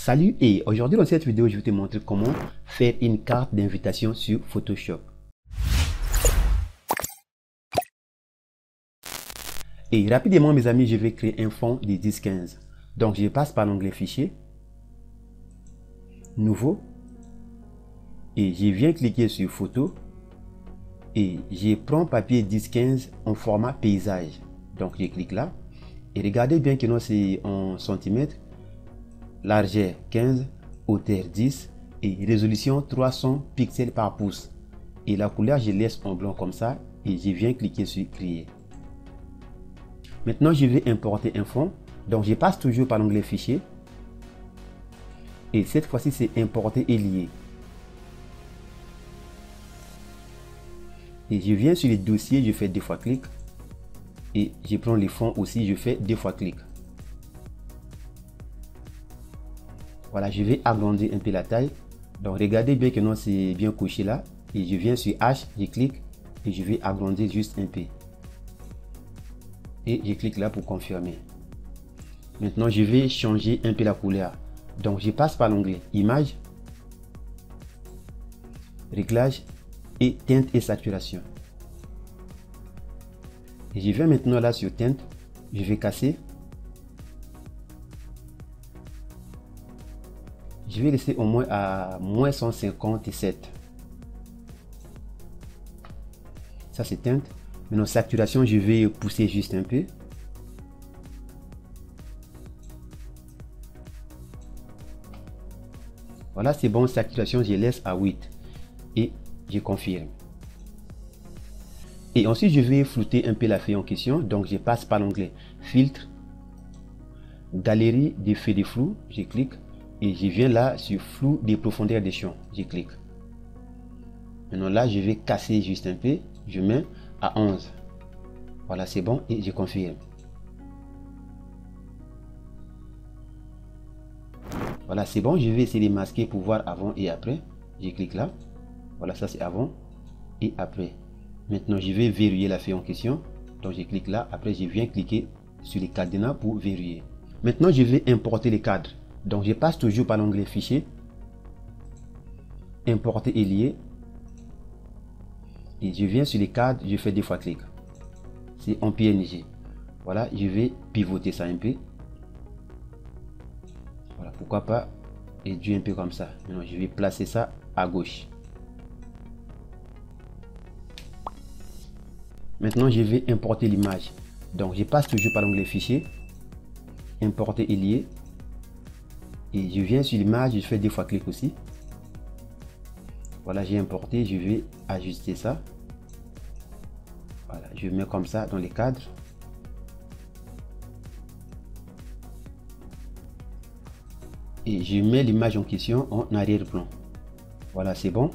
Salut, et aujourd'hui dans cette vidéo je vais te montrer comment faire une carte d'invitation sur Photoshop. Et rapidement mes amis, je vais créer un fond de 10-15. Donc je passe par l'onglet fichier, nouveau, et je viens cliquer sur photo et je prends papier 10-15 en format paysage. Donc je clique là et regardez bien que non, c'est en centimètres, largeur 15, hauteur 10 et résolution 300 pixels par pouce. Et la couleur je laisse en blanc comme ça et je viens cliquer sur créer. Maintenant je vais importer un fond, donc je passe toujours par l'onglet fichier et cette fois-ci c'est importer et lier. Et je viens sur les dossiers, je fais 2 fois clic et je prends les fonds aussi, je fais 2 fois clic. Voilà, je vais agrandir un peu la taille. Donc regardez bien que non, c'est bien couché là. Et je viens sur H, je clique et je vais agrandir juste un peu. Et je clique là pour confirmer. Maintenant, je vais changer un peu la couleur. Donc je passe par l'onglet Image, Réglage et Teinte et Saturation. Et je vais maintenant là sur Teinte, je vais casser. Je vais laisser au moins à moins 157. Ça c'est teinte. Maintenant saturation, je vais pousser juste un peu. Voilà, c'est bon. Saturation, je laisse à 8 et je confirme. Et ensuite je vais flouter un peu la feuille en question. Donc je passe par l'onglet filtre, galerie d'effets de flou, je clique. Et je viens là sur flou des profondeurs des champs, je clique. Maintenant là je vais casser juste un peu, je mets à 11. Voilà, c'est bon et je confirme. Voilà, c'est bon, je vais essayer de masquer pour voir avant et après. Je clique là. Voilà, ça c'est avant et après. Maintenant je vais verrouiller la feuille en question. Donc je clique là, après je viens cliquer sur les cadenas pour verrouiller. Maintenant je vais importer les cadres. Donc je passe toujours par l'onglet fichier, importer et lier. Et je viens sur les cadres, je fais 2 fois clic. C'est en PNG. Voilà, je vais pivoter ça un peu. Voilà, pourquoi pas réduire un peu comme ça. Maintenant je vais placer ça à gauche. Maintenant je vais importer l'image. Donc je passe toujours par l'onglet fichier, importer et lier. Et je viens sur l'image, je fais 2 fois clic aussi. Voilà, j'ai importé, je vais ajuster ça. Voilà, je mets comme ça dans les cadres. Et je mets l'image en question en arrière-plan. Voilà, c'est bon.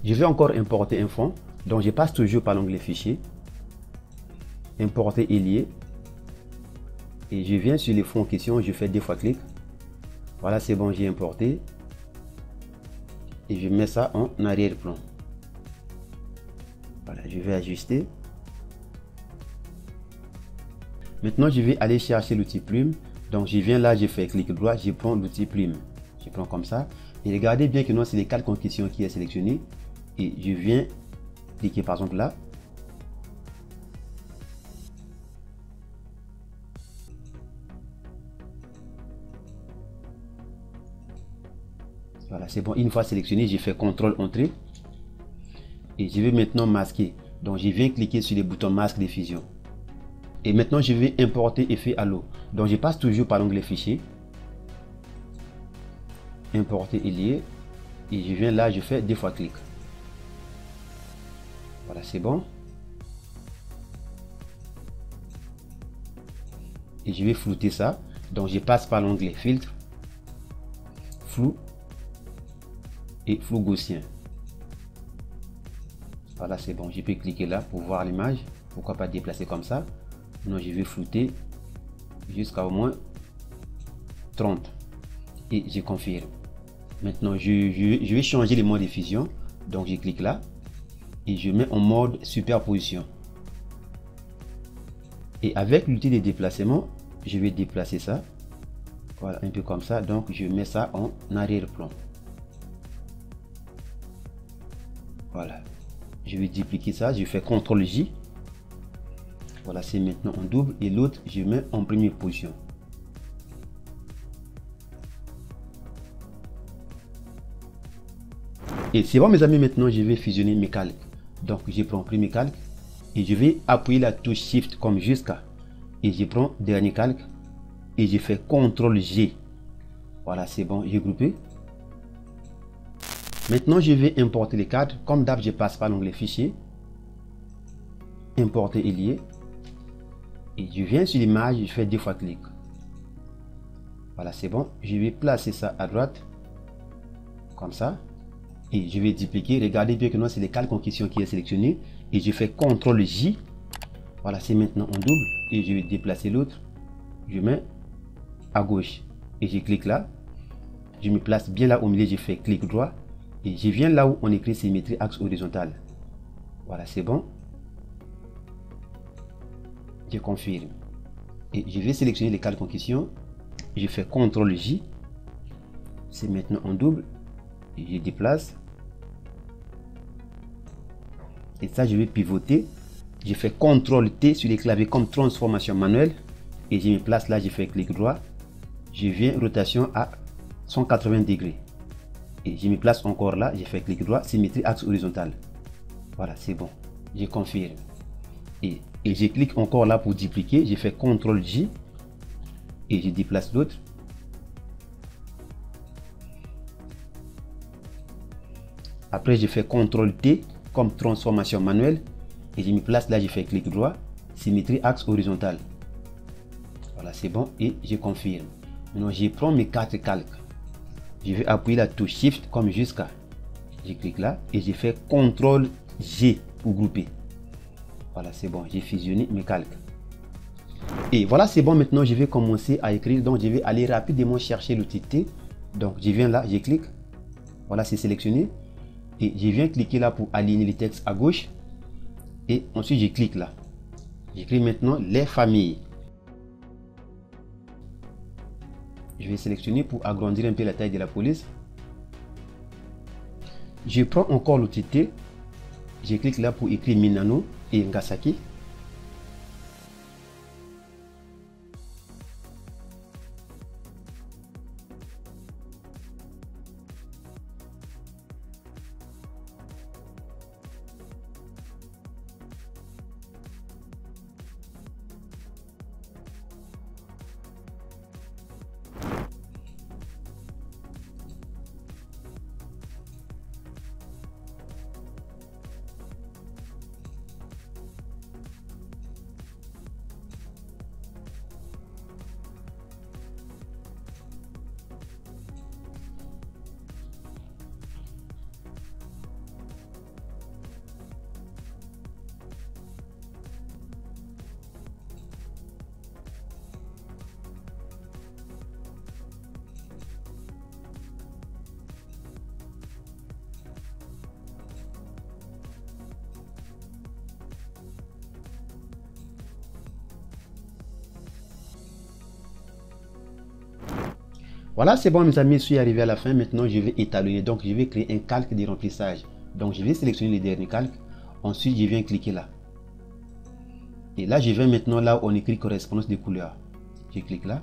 Je vais encore importer un fond. Donc je passe toujours par l'onglet fichier, importer et lier. Et je viens sur les fonds en question, je fais 2 fois clic. Voilà, c'est bon, j'ai importé. Et je mets ça en arrière-plan. Voilà, je vais ajuster. Maintenant, je vais aller chercher l'outil plume. Donc, je viens là, je fais clic droit, je prends l'outil plume. Je prends comme ça. Et regardez bien que non, c'est les calques en question qui est sélectionné. Et je viens cliquer par exemple là. Voilà, c'est bon. Une fois sélectionné, j'ai fait CTRL Entrée. Et je vais maintenant masquer. Donc, je viens cliquer sur les boutons masque de fusion. Et maintenant, je vais importer effet halo. Donc, je passe toujours par l'onglet fichier. Importer et lier. Et je viens là, je fais 2 fois clic. Voilà, c'est bon. Et je vais flouter ça. Donc, je passe par l'onglet filtre, flou et flou gaussien. Voilà, c'est bon, je peux cliquer là pour voir l'image. Pourquoi pas déplacer comme ça. Non, je vais flouter jusqu'à au moins 30 et je confirme. Maintenant je vais changer le mode de fusion. Donc je clique là et je mets en mode superposition. Et avec l'outil de déplacement, je vais déplacer ça Voilà, un peu comme ça. Donc je mets ça en arrière-plan. Voilà. Je vais dupliquer ça. Je fais CTRL J. Voilà, c'est maintenant en double. Et l'autre, je mets en première position. Et c'est bon mes amis, maintenant je vais fusionner mes calques. Donc je prends premier calque et je vais appuyer la touche Shift comme jusqu'à. Et je prends dernier calque et je fais CTRL G. Voilà, c'est bon, j'ai groupé. Maintenant je vais importer les cadres. Comme d'hab, je passe par l'onglet fichier, importer et lier. Et je viens sur l'image, je fais 2 fois clic. Voilà, c'est bon. Je vais placer ça à droite, comme ça. Et je vais dupliquer. Regardez bien que non, c'est les calques en question qui est sélectionné. Et je fais CTRL J. Voilà, c'est maintenant en double. Et je vais déplacer l'autre. Je mets à gauche. Et je clique là. Je me place bien là au milieu. Je fais clic droit. Et je viens là où on écrit symétrie axe horizontal. Voilà, c'est bon. Je confirme. Et je vais sélectionner les calques en question. Je fais CTRL J. C'est maintenant en double. Et je déplace. Et ça, je vais pivoter. Je fais CTRL T sur les claviers comme transformation manuelle. Et je me place là, je fais clic droit. Je viens rotation à 180 degrés. Et je me place encore là, je fais clic droit, symétrie axe horizontal. Voilà, c'est bon. Je confirme. Et je clique encore là pour dupliquer. Je fais CTRL J. Et je déplace l'autre. Après, je fais CTRL T comme transformation manuelle. Et je me place là, je fais clic droit, symétrie axe horizontal. Voilà, c'est bon. Et je confirme. Maintenant, je prends mes 4 calques. Je vais appuyer la touche Shift comme jusqu'à. Je clique là et je fais CTRL G pour grouper. Voilà, c'est bon. J'ai fusionné mes calques. Et voilà, c'est bon. Maintenant, je vais commencer à écrire. Donc, je vais aller rapidement chercher l'outil T. Donc, je viens là, je clique. Voilà, c'est sélectionné. Et je viens cliquer là pour aligner le texte à gauche. Et ensuite, je clique là. J'écris maintenant les familles. Je vais sélectionner pour agrandir un peu la taille de la police. Je prends encore l'outil T. Je clique là pour écrire Minano et Ngasaki. Voilà, c'est bon mes amis, je suis arrivé à la fin. Maintenant, je vais étalonner. Donc, je vais créer un calque de remplissage. Donc, je vais sélectionner le dernier calque. Ensuite, je viens cliquer là. Et là, je vais maintenant là où on écrit correspondance de couleurs. Je clique là.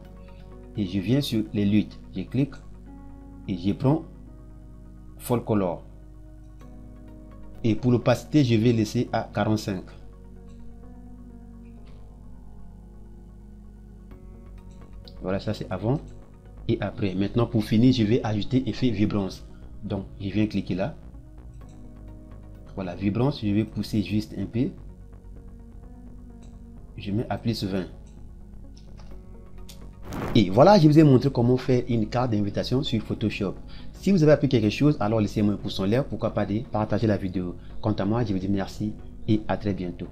Et je viens sur les luttes. Je clique. Et je prends Full Color. Et pour l'opacité, je vais laisser à 45. Voilà, ça c'est avant et après. Maintenant, pour finir, je vais ajouter effet vibrance. Donc, je viens cliquer là. Voilà, vibrance, je vais pousser juste un peu. Je mets à plus 20. Et voilà, je vous ai montré comment faire une carte d'invitation sur Photoshop. Si vous avez appris quelque chose, alors laissez-moi un pouce en l'air. Pourquoi pas de partager la vidéo. Quant à moi, je vous dis merci et à très bientôt.